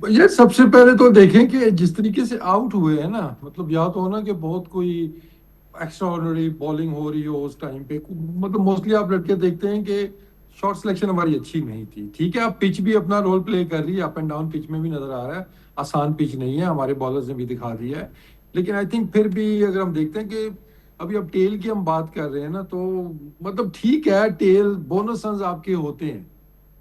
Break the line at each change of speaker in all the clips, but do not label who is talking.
یہ سب سے پہلے تو دیکھیں کہ جس طریقے سے آؤٹ ہوئے ہیں نا، مطلب یا تو ہونا کہ بہت کوئی ایکسٹرا آرڈنری بالنگ ہو رہی ہو اس ٹائم پہ، مطلب موسٹلی آپ لڑکے دیکھتے ہیں کہ شارٹ سلیکشن ہماری اچھی نہیں تھی. ٹھیک ہے، اب پچ بھی اپنا رول پلے کر رہی ہے، اپ اینڈ ڈاؤن پچ میں بھی نظر آ رہا ہے، آسان پچ نہیں ہے، ہمارے بالرز نے بھی دکھا دیا ہے. لیکن آئی تھنک پھر بھی اگر ہم دیکھتے ہیں کہ ابھی اب ٹیل کی ہم بات کر رہے ہیں نا، تو مطلب ٹھیک ہے ٹیل بونس رنز آپ کے ہوتے ہیں،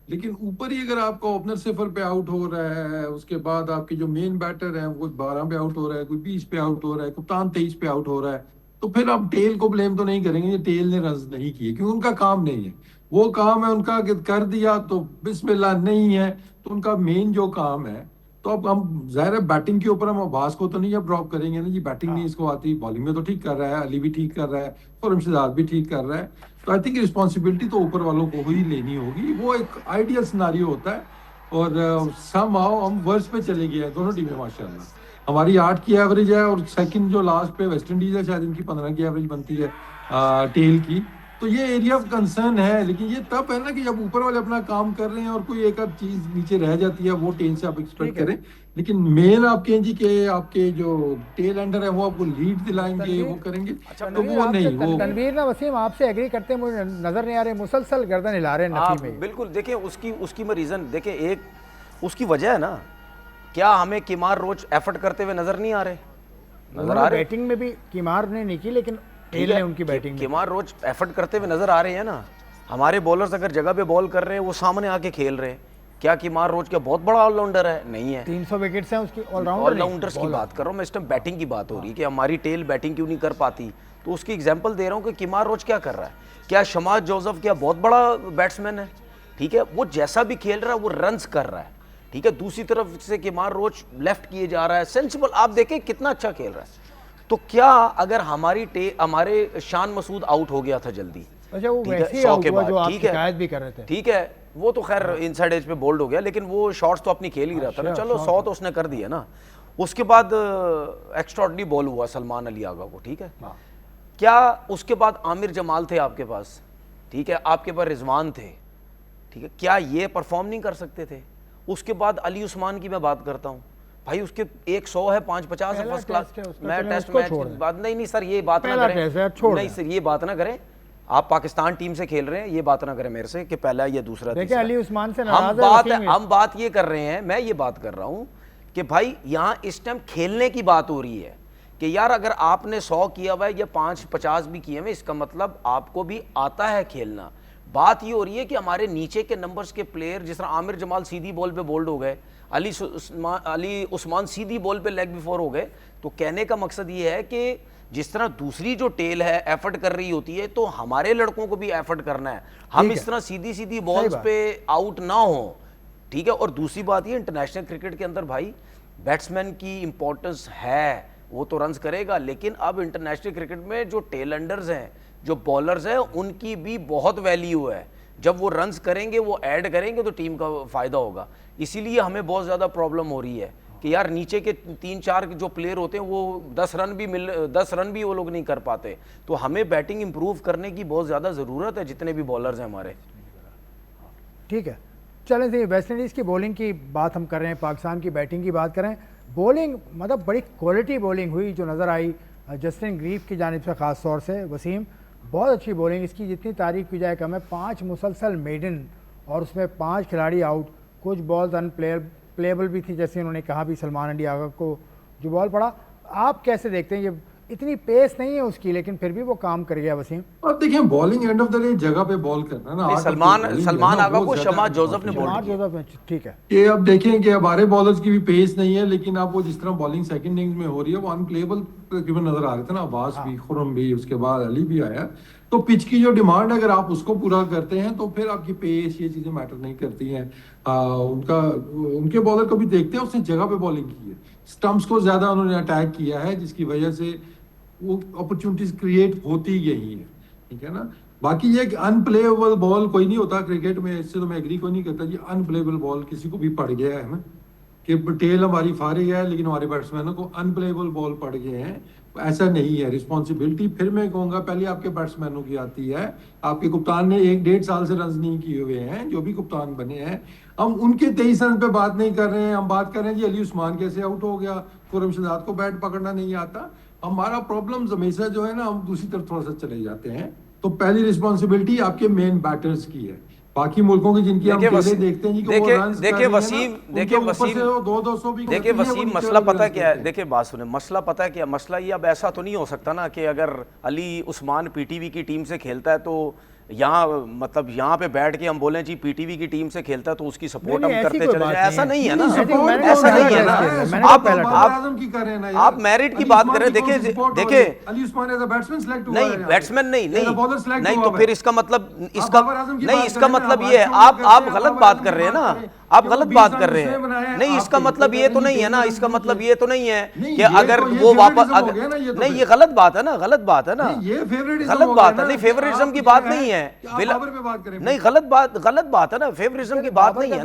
لیکن اوپر ہی اگر آپ کا اوپنر 0 پہ آؤٹ ہو رہا ہے، اس کے بعد آپ کے جو مین بیٹر ہیں وہ 12 پہ آؤٹ ہو رہا ہے، کوئی 20 پہ آؤٹ ہو رہا ہے، کپتان 23 پہ آؤٹ ہو رہا ہے، تو پھر آپ ٹیل کو بلیم تو نہیں کریں گے یہ ٹیل نے رنز نہیں کیے، کیونکہ ان کا کام نہیں ہے. وہ کام ہے ان کا کہ کر دیا تو بسم اللہ، نہیں ہے تو ان کا مین جو کام ہے. تو اب ہم ظاہر ہے بیٹنگ کے اوپر ہم عباس کو تو نہیں اب ڈراپ کریں گے نا جی، بیٹنگ نہیں
ہاں
اس کو آتی، بالنگ میں تو ٹھیک کر رہا ہے، علی بھی ٹھیک کر رہا ہے، خرم شہزاد بھی ٹھیک کر رہا ہے. تو آئی تھنک رسپانسبلٹی تو اوپر والوں کو ہی لینی ہوگی. وہ ایک آئیڈیل سناریو ہوتا ہے، اور سم ہاؤ ہم ورس پہ چلے گئے ہیں دونوں ٹیمیں ماشاء اللہ. ہماری 8 کی ایوریج ہے، اور سیکنڈ جو لاسٹ پہ ویسٹ انڈیز ہے شاید ان کی 15 کی ایوریج بنتی ہے ٹیل کی. تو یہ ایریا آف کنسرن ہے، لیکن یہ تب ہے نا کہ جب اوپر والے اپنا کام کر رہے ہیں اور کوئی ایک آدھ چیز نیچے رہ جاتی ہے، وہ ٹیل سے آپ ایکسپیکٹ
ٹھیک ہے.
کریں. لیکن مین آپ کہیں جی کہ آپ کے جو ٹیل اینڈر ہے وہ آپ کو لیڈ دلائیں گے،
تنویر،
وہ کریں گے،
اچھا
تو
تنویر
وہ
آپ سے
نہیں وہ.
تنویر نا وسیم آپ سے ایگری کرتے ہیں مجھے نظر نہیں آ رہے، مسلسل گردن ہلا رہے ہیں
ہاں
نفی میں.
بالکل، دیکھیں اس کی میں ریزن دیکھیں، ایک اس کی وجہ ہے نا، کیا ہمیں کمار روچ ایفرٹ کرتے ہوئے نظر نہیں آ رہے؟ نظر
انہوں نے
آ رہے.
بیٹنگ میں بھی کیمار نے نہیں کی، لیکن
ٹھیک
ٹیل
ہے،
نے ان کی بیٹنگ میں کی.
کمار روچ ایفرٹ کرتے ہوئے نظر آ رہے ہیں نا. ہمارے بولرز اگر جگہ پہ بال کر رہے ہیں وہ سامنے آ کے کھیل رہے ہیں. کیا کمار روچ کا بہت بڑا آل راؤنڈر ہے؟ نہیں ہے.
300 وکٹس ہیں اس کی، آل راؤنڈر
آل
نہیں
راؤنڈرس کی
بالر.
بات کر رہا ہوں میں اس ٹائم، بیٹنگ کی بات ہو رہی ہے کہ ہماری ٹیل بیٹنگ کیوں نہیں کر پاتی. تو اس کی ایگزامپل دے رہا ہوں کہ کمار روچ کیا کر رہا ہے. کیا شماس جوزف کیا بہت بڑا بیٹسمین ہے؟ ٹھیک ہے، وہ جیسا بھی کھیل رہا ہے وہ رنز کر رہا ہے. ٹھیک ہے، دوسری طرف سے کمار روچ لیفٹ کیے جا رہا ہے، سینسیبل، آپ دیکھیں کتنا اچھا کھیل رہا ہے. تو کیا اگر ہمارے شان مسعود آؤٹ ہو گیا تھا جلدی،
اچھا وہ
ٹھیک ہے
ویسے ہی
100
آؤٹ
کے
ہوا
بعد،
جو آپ
ٹھیک ہے،
شکایت بھی کر رہے تھے.
ٹھیک ہے، وہ تو خیر ان سائڈ ایج پہ بولڈ ہو گیا، لیکن وہ شارٹس تو اپنی کھیل ہی رہا تھا نا. چلو 100 تو اس نے کر دیا نا. اس کے بعد ایکسٹراڈنری بال ہوا سلمان علی آغا کو. ٹھیک ہے، کیا اس کے بعد عامر جمال تھے آپ کے پاس؟ ٹھیک ہے، آپ کے پاس رضوان تھے. ٹھیک ہے، کیا یہ پرفارم نہیں کر سکتے تھے؟ اس کے بعد علی عثمان کی میں بات کرتا ہوں بھائی، اس کے 100 ہے، 550 ہے
پہلا
فرسٹ کلاس.
ٹیسٹ ہے اس کا،
میں
چلیں اس
ٹیسٹ
کو
میچ کی
چھوڑ دیں.
بات نہیں سر، یہ بات نہ
پہلا
کریں.
ٹیسٹ ہے، چھوڑ
نہیں
دیں.
سر، یہ بات نہ کریں. آپ پاکستان ٹیم سے کھیل رہے ہیں، یہ بات نہ کریں میرے سے کہ پہلا یا دوسرا
دیکھیں
تیسرا.
علی عثمان سے
ہم
ناراض ہے وسیم.
بات یہ کر رہے ہیں، میں یہ بات کر رہا ہوں کہ بھائی یہاں اس ٹائم کھیلنے کی بات ہو رہی ہے کہ یار اگر آپ نے 100 کیا ہوا ہے یا 550 بھی کیے ہوئے، اس کا مطلب آپ کو بھی آتا ہے کھیلنا. بات یہ ہو رہی ہے کہ ہمارے نیچے کے نمبرز کے پلیئر جس طرح عامر جمال سیدھی بال پہ بولڈ ہو گئے، علی عثمان سیدھی بال پہ لیگ بفور ہو گئے. تو کہنے کا مقصد یہ ہے کہ جس طرح دوسری جو ٹیل ہے ایفرٹ کر رہی ہوتی ہے، تو ہمارے لڑکوں کو بھی ایفرٹ کرنا ہے. ہم اس طرح سیدھی بالز پہ آؤٹ نہ ہوں. ٹھیک ہے، اور دوسری بات یہ انٹرنیشنل کرکٹ کے اندر بھائی بیٹسمین کی امپورٹنس ہے، وہ تو رنز کرے گا، لیکن اب انٹرنیشنل کرکٹ میں جو ٹیل انڈرز ہیں، جو بالرز ہیں، ان کی بھی بہت ویلیو ہے. جب وہ رنز کریں گے، وہ ایڈ کریں گے تو ٹیم کا فائدہ ہوگا. اسی لیے ہمیں بہت زیادہ پرابلم ہو رہی ہے کہ یار نیچے کے 3-4 جو پلیئر ہوتے ہیں وہ 10 رن بھی وہ لوگ نہیں کر پاتے. تو ہمیں بیٹنگ امپروو کرنے کی بہت زیادہ ضرورت ہے، جتنے بھی بالرز ہیں ہمارے.
ٹھیک ہے، چلیں جی، ویسٹ انڈیز کی بولنگ کی بات ہم کر رہے ہیں، پاکستان کی بیٹنگ کی بات کریں. بولنگ مطلب بڑی کوالٹی بولنگ ہوئی جو نظر آئی جسٹن گریف کی جانب سے، خاص طور سے وسیم بہت اچھی بولنگ، اس کی جتنی تعریف کی جائے کم ہے. 5 مسلسل میڈن اور اس میں 5 کھلاڑی آؤٹ، کچھ بالز ان پلیبل بھی تھی، جیسے انہوں نے کہا بھی سلمان علی آغا کو جو بال پڑا. آپ کیسے دیکھتے ہیں؟ یہ اتنی پیس نہیں ہے اس کی، لیکن پھر بھی وہ کام کر گیا وسیم.
اور دیکھیں bowling and of the day جگہ پہ بال کرنا نا،
نہیں،
آرٹ آف دا بالنگ جو ہے نا
سلمان آغا
وہ
کو
زیادہ
شماس جوزف نے
امپورٹنٹ ہے.
بولڈ
شمار
کیا.
جوزف میں ٹھیک ہے.
کہ اب دیکھیں کہ ہمارے بالرز کی بھی پیس نہیں ہے، لیکن اب وہ جس طرح بالنگ سیکنڈ اننگز میں ہو رہی ہے وہ ان پلیبل تقریباً نظر آ رہے تھے نا. عباس بھی، خرم بھی، اس کے بعد علی بھی آیا. تو پچ کی جو ڈیمانڈ اگر آپ اس کو پورا کرتے ہیں تو پھر آپ کی پیس یہ چیزیں میٹر نہیں کرتی ہیں. ان کے بالر کو بھی دیکھتے ہیں، اس نے جگہ پہ بالنگ کی ہے، سٹمپس کو زیادہ انہوں نے اٹیک کیا ہے، جس کی وجہ سے وہ اپرچونٹیز کریٹ ہوتی گئی ہیں. ٹھیک ہے نا. باقی یہ کہ ان پلیبل بال کوئی نہیں ہوتا کرکٹ میں، اس سے تو میں ایگری کوئی نہیں کرتا جی. ان پلیبل بال کسی کو بھی پڑ گیا ہے نا کہ ٹیل ہماری فارغ ہے، لیکن ہمارے بیٹسمینوں کو ان پلیبل بال پڑ گئے ہیں. ایسا نہیں ہے رسپانسبلٹی. پھر میں کہوں گا پہلے آپ کے بیٹسمینوں کی آتی ہے. آپ کے کپتان نے 1-1.5 سال سے رنز نہیں کیے ہوئے ہیں, جو بھی کپتان بنے ہیں. ہم ان کے 23 رن پہ بات نہیں کر رہے ہیں, ہم بات کر رہے ہیں جی علی عثمان کیسے آؤٹ ہو گیا, خرم شہزاد کو بیٹ پکڑنا نہیں آتا. ہمارا پرابلم ہمیشہ جو ہے نا, ہم دوسری طرف تھوڑا سا چلے جاتے ہیں. تو پہلی رسپانسبلٹی آپ کے مین بیٹرز کی ہے. باقی ملکوں کی جن کی ہم کھیلے دیکھتے ہیں جی کہ وہ رنز
دیکھیں وسیم, دیکھیں وسیم,
200 بھی
دیکھیں وسیم, مسئلہ پتہ کیا ہے, دیکھیں بات سنیں, مسئلہ پتہ ہے کیا مسئلہ یہ, اب ایسا تو نہیں ہو سکتا نا کہ اگر علی عثمان پی ٹی وی کی ٹیم سے کھیلتا ہے تو یہاں مطلب یہاں پہ بیٹھ کے ہم بولیں جی پی ٹی وی کی ٹیم سے کھیلتا ہے تو اس کی سپورٹ ہم کرتے چلے جائیں, ایسا نہیں ہے نا, ایسا نہیں ہے نا. آپ میرٹ کی بات کریں, دیکھیں
علی عثمان ایز اے بیٹسمین سلیکٹ ہوا ہے,
نہیں بیٹسمین نہیں تو پھر اس کا مطلب اس کا مطلب یہ ہے, آپ غلط بات کر رہے ہیں نا, آپ غلط بات کر رہے ہیں. نہیں اس کا مطلب یہ تو نہیں ہے نا, اس کا مطلب یہ تو نہیں ہے کہ اگر وہ واپس, نہیں یہ غلط بات ہے نا, غلط بات ہے نا, غلط بات ہے. نہیں فیوریٹزم کی بات نہیں ہے, نہیں غلط بات ہے نا, فیوریٹزم کی بات نہیں ہے نا.